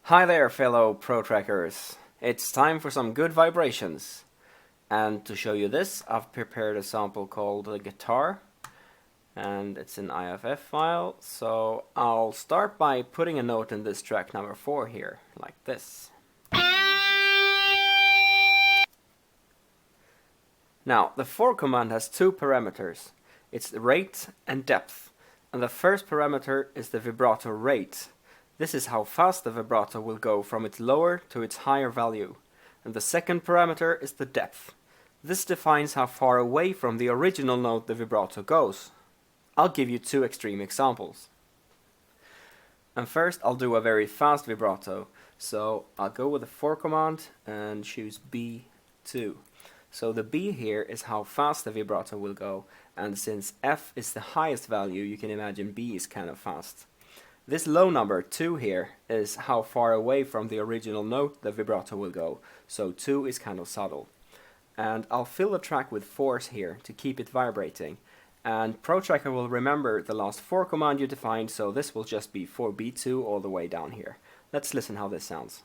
Hi there, fellow Protrackers. It's time for some good vibrations. And to show you this, I've prepared a sample called the guitar. And it's an IFF file. So I'll start by putting a note in this track number 4 here, like this. Now, the 4 command has two parameters. It's the rate and depth. And the first parameter is the vibrato rate. This is how fast the vibrato will go from its lower to its higher value. And the second parameter is the depth. This defines how far away from the original note the vibrato goes. I'll give you two extreme examples. And first I'll do a very fast vibrato. So I'll go with the 4 command and choose B2. So the B here is how fast the vibrato will go, and since F is the highest value, you can imagine B is kind of fast. This low number, 2 here, is how far away from the original note the vibrato will go, so 2 is kind of subtle. And I'll fill the track with 4s here to keep it vibrating. And Protracker will remember the last 4 command you defined, so this will just be 4B2 all the way down here. Let's listen how this sounds.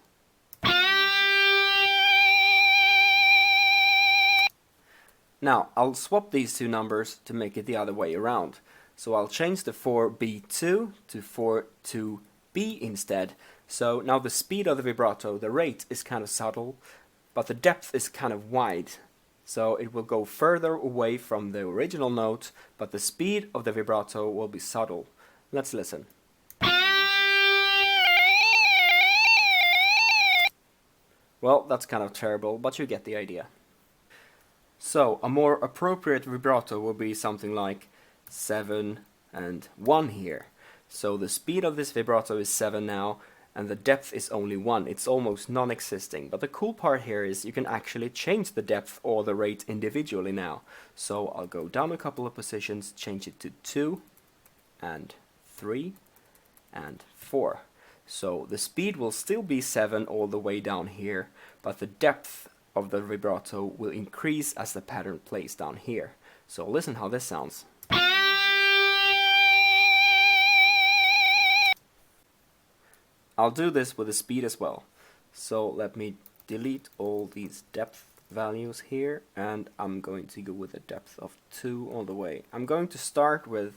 Now, I'll swap these two numbers to make it the other way around. So I'll change the 4B2 to 4-2B instead. So now the speed of the vibrato, the rate is kind of subtle, but the depth is kind of wide. So it will go further away from the original note, but the speed of the vibrato will be subtle. Let's listen. Well, that's kind of terrible, but you get the idea. So a more appropriate vibrato will be something like 7 and 1 here. So the speed of this vibrato is 7 now, and the depth is only 1. It's almost non-existing. But the cool part here is you can actually change the depth or the rate individually now. So I'll go down a couple of positions, change it to 2 and 3 and 4. So the speed will still be 7 all the way down here, but the depth of the vibrato will increase as the pattern plays down here. So listen how this sounds. I'll do this with the speed as well. So let me delete all these depth values here, and I'm going to go with a depth of 2 all the way. I'm going to start with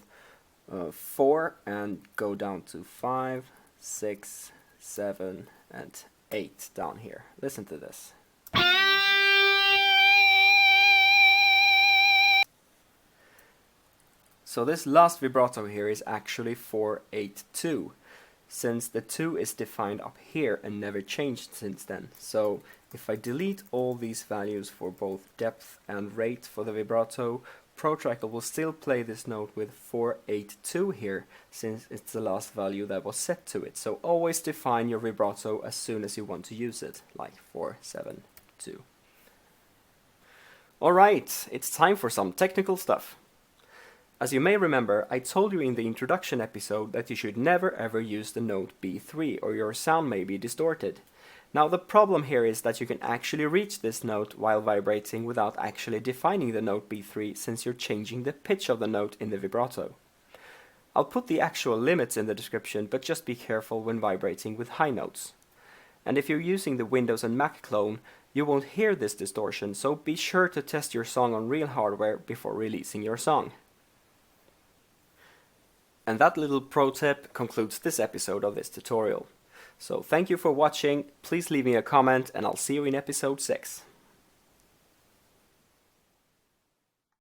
4 and go down to 5, 6, 7 and 8 down here. Listen to this. So this last vibrato here is actually 4-8-2, since the 2 is defined up here and never changed since then. So if I delete all these values for both depth and rate for the vibrato, Protracker will still play this note with 4-8-2 here, since it's the last value that was set to it. So always define your vibrato as soon as you want to use it, like 4-7-2. Alright, it's time for some technical stuff. As you may remember, I told you in the introduction episode that you should never ever use the note B3 or your sound may be distorted. Now the problem here is that you can actually reach this note while vibrating without actually defining the note B3, since you're changing the pitch of the note in the vibrato. I'll put the actual limits in the description, but just be careful when vibrating with high notes. And if you're using the Windows and Mac clone, you won't hear this distortion, so be sure to test your song on real hardware before releasing your song. And that little pro tip concludes this episode of this tutorial. So thank you for watching, please leave me a comment and I'll see you in episode 6.